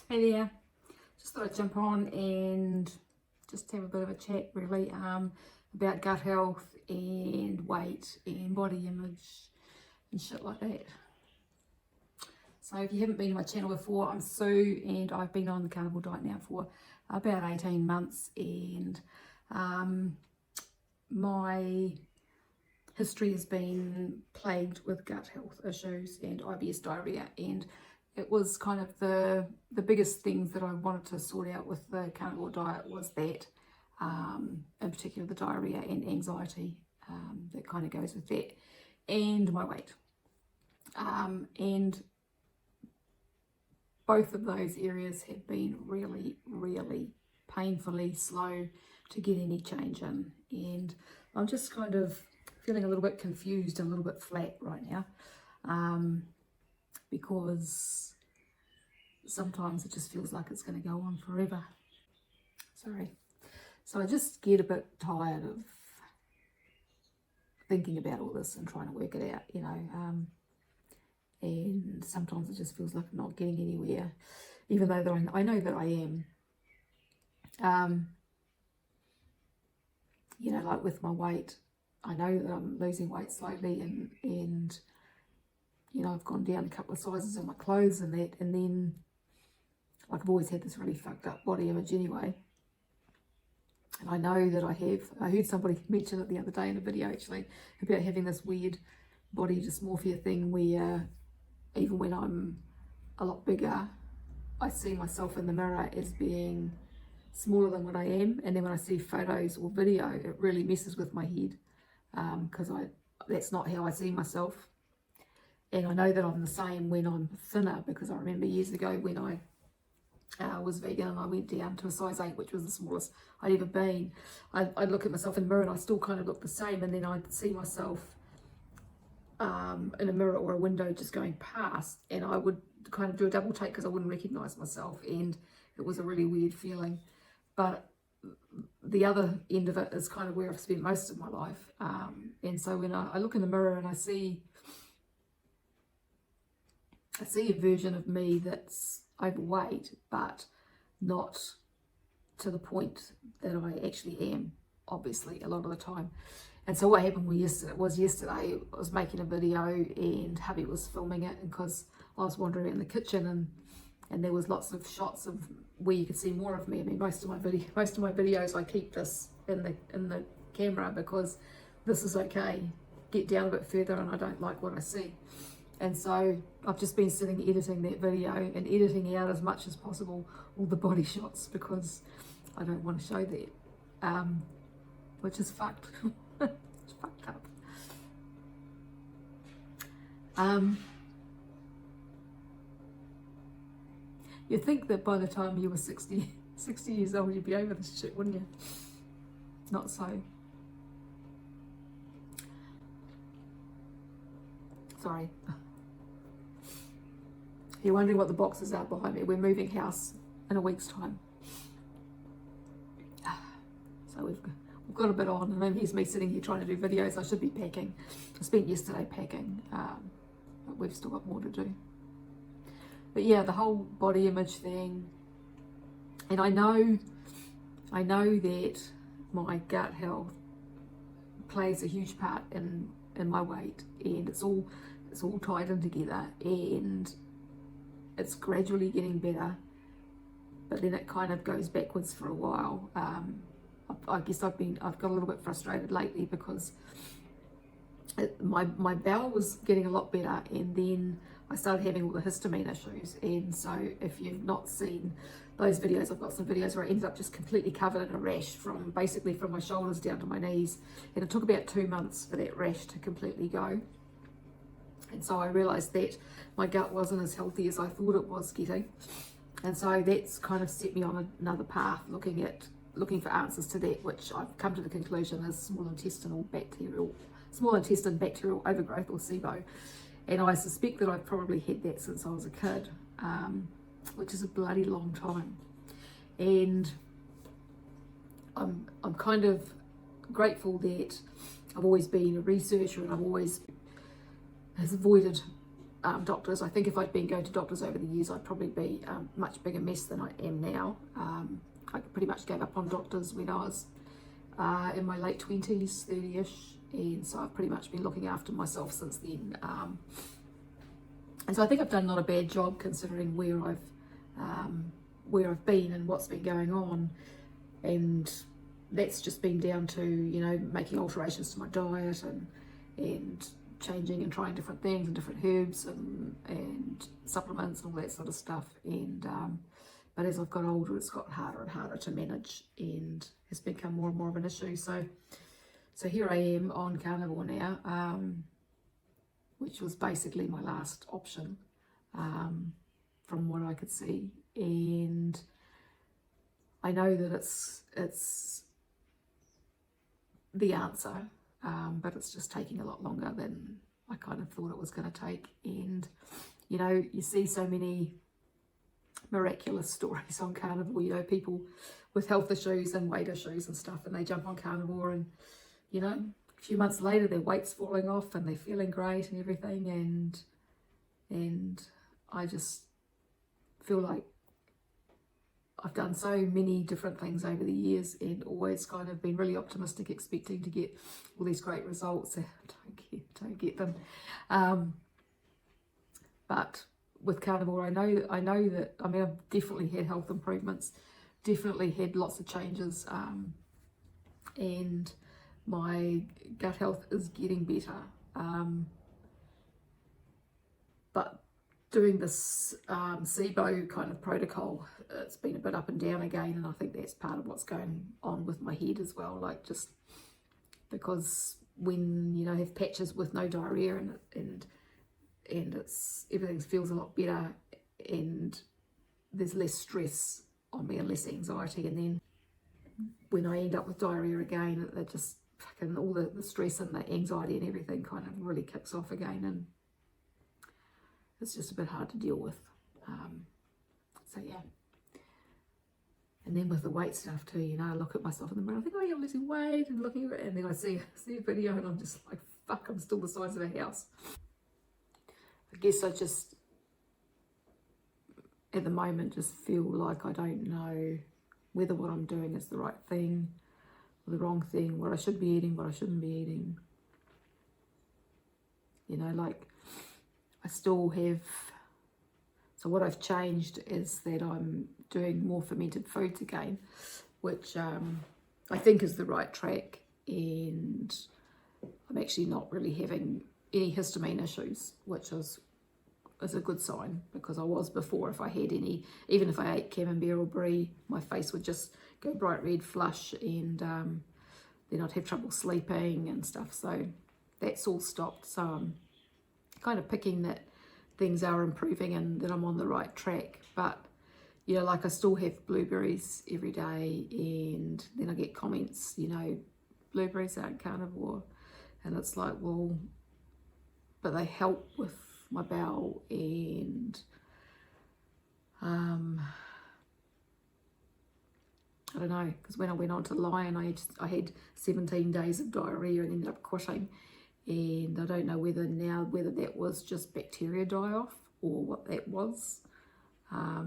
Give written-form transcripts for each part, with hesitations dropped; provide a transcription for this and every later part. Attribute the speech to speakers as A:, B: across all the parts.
A: Hey there, just thought I'd jump on and just have a bit of a chat really about gut health and weight and body image and shit like that. So if you haven't been to my channel before, I'm Sue and I've been on the carnivore diet now for about 18 months, and my history has been plagued with gut health issues and IBS diarrhea, and it was kind of the biggest things that I wanted to sort out with the carnivore diet was that, in particular the diarrhea and anxiety that kind of goes with that, and my weight. And both of those areas have been really, really painfully slow to get any change in. And I'm just kind of feeling a little bit confused and a little bit flat right now, because sometimes it just feels like it's going to go on forever. Sorry. So I just get a bit tired of thinking about all this and trying to work it out, and sometimes it just feels like I'm not getting anywhere, even though I know that I am. Like with my weight, I know that I'm losing weight slowly, and I've gone down a couple of sizes in my clothes and that, and then like I've always had this really fucked up body image anyway. And I know that I heard somebody mention it the other day in a video actually, about having this weird body dysmorphia thing where even when I'm a lot bigger, I see myself in the mirror as being smaller than what I am, and then when I see photos or video, it really messes with my head, because that's not how I see myself. And I know that I'm the same when I'm thinner, because I remember years ago when I was vegan and I went down to a size 8, which was the smallest I'd ever been. I'd look at myself in the mirror and I still kind of look the same, and then I'd see myself in a mirror or a window just going past, and I would kind of do a double take because I wouldn't recognize myself, and it was a really weird feeling. But the other end of it is kind of where I've spent most of my life, and so when I look in the mirror and I see a version of me that's overweight, but not to the point that I actually am, obviously, a lot of the time. And so what happened yesterday, I was making a video and hubby was filming it, and because I was wandering in the kitchen and there was lots of shots of where you could see more of me. I mean, most of my videos I keep this in the camera because this is okay. Get down a bit further and I don't like what I see. And so I've just been sitting editing that video and editing out as much as possible all the body shots, because I don't want to show that, which is fucked. It's fucked up. You'd think that by the time you were 60 years old, you'd be over this shit, wouldn't you? Not so. Sorry. You're wondering what the boxes are behind me. We're moving house in a week's time. So we've got a bit on, and then here's me sitting here trying to do videos. I should be packing. I spent yesterday packing, but we've still got more to do. But yeah, the whole body image thing, and I know that my gut health plays a huge part in my weight, and it's all tied in together, and it's gradually getting better, but then it kind of goes backwards for a while. I guess I've got a little bit frustrated lately because my bowel was getting a lot better, and then I started having all the histamine issues. And so if you've not seen those videos, I've got some videos where I ended up just completely covered in a rash from my shoulders down to my knees, and it took about 2 months for that rash to completely go. And so I realized that my gut wasn't as healthy as I thought it was getting, and so that's kind of set me on another path, looking for answers to that, which I've come to the conclusion is small intestine bacterial overgrowth, or SIBO. And I suspect that I've probably had that since I was a kid, which is a bloody long time. And I'm kind of grateful that I've always been a researcher, and I've always avoided doctors. I think if I'd been going to doctors over the years, I'd probably be a much bigger mess than I am now. I pretty much gave up on doctors when I was in my late 20s, 30ish, and so I've pretty much been looking after myself since then. And so I think I've done not a bad job considering where I've been and what's been going on, and that's just been down to, you know, making alterations to my diet and changing and trying different things and different herbs and supplements and all that sort of stuff. And but as I've got older, it's got harder and harder to manage and has become more and more of an issue. So here I am on Carnivore now, which was basically my last option from what I could see. And I know that it's the answer, but it's just taking a lot longer than I kind of thought it was going to take. And, you know, you see so many miraculous stories on Carnivore, you know, people with health issues and weight issues and stuff, and they jump on Carnivore and, you know, a few months later their weight's falling off and they're feeling great and everything. And I just feel like I've done so many different things over the years and always kind of been really optimistic, expecting to get all these great results. Don't get them. But with Carnivore, I know that, I mean, I've definitely had health improvements, definitely had lots of changes, and my gut health is getting better. But doing this SIBO kind of protocol, it's been a bit up and down again, and I think that's part of what's going on with my head as well. Like, just because when, you know, I have patches with no diarrhea and it's everything feels a lot better and there's less stress on me and less anxiety, and then when I end up with diarrhea again, it just fucking all the stress and the anxiety and everything kind of really kicks off again, and it's just a bit hard to deal with. So yeah. And then with the weight stuff too, you know, I look at myself in the mirror, I think, oh yeah, I'm losing weight, and looking at it, and then I see a video and I'm just like, fuck, I'm still the size of a house. I guess I just, at the moment, just feel like I don't know whether what I'm doing is the right thing or the wrong thing, what I should be eating, what I shouldn't be eating. You know, like, I still have, so what I've changed is that I'm doing more fermented foods again, which I think is the right track, and I'm actually not really having any histamine issues, which is a good sign, because I was before, if I had any, even if I ate camembert or brie, my face would just go bright red, flush, and then I'd have trouble sleeping and stuff. So that's all stopped. So I'm kind of picking that things are improving and that I'm on the right track. But, you know, like, I still have blueberries every day, and then I get comments, you know, blueberries aren't carnivore, and it's like, well, but they help with my bowel, and I don't know, because when I went on to Lion, I had 17 days of diarrhea and ended up quitting, and I don't know whether that was just bacteria die-off or what that was. I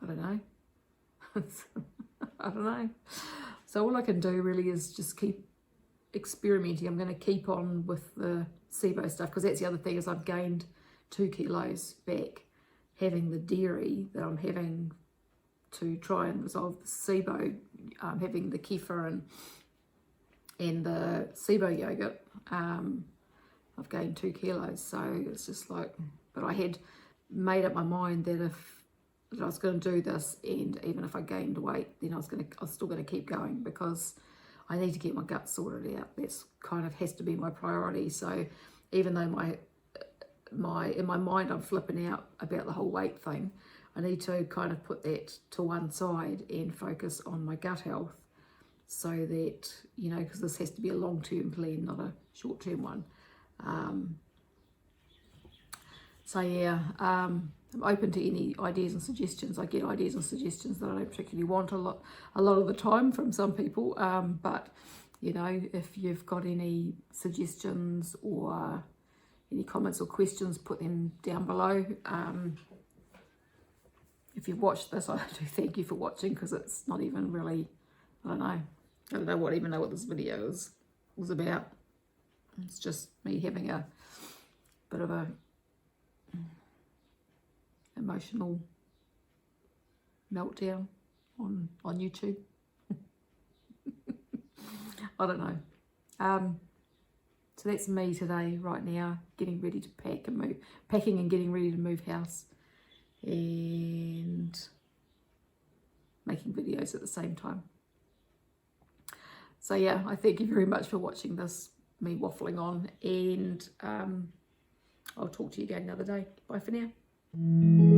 A: don't know. I don't know. So all I can do really is just keep experimenting. I'm going to keep on with the SIBO stuff, because that's the other thing, is I've gained 2 kilos back having the dairy that I'm having to try and resolve the SIBO, having the kefir and the SIBO yogurt. I've gained 2 kilos, so it's just like, but I had made up my mind that I was going to do this, and even if I gained weight, then I was still going to keep going, because I need to get my gut sorted out. That's kind of has to be my priority. So even though in my mind I'm flipping out about the whole weight thing, I need to kind of put that to one side and focus on my gut health, so that, you know, because this has to be a long-term plan, not a short-term one. So yeah, I'm open to any ideas and suggestions. I get ideas and suggestions that I don't particularly want a lot of the time from some people, but, you know, if you've got any suggestions, or, any comments or questions, put them down below. If you've watched this, I do thank you for watching, because it's not even really, I don't know what this video was about. It's just me having a bit of a emotional meltdown on YouTube. I don't know. So that's me today, right now, getting ready to pack and move, packing and getting ready to move house, and making videos at the same time. So yeah, I thank you very much for watching this, me waffling on, and I'll talk to you again another day. Bye for now.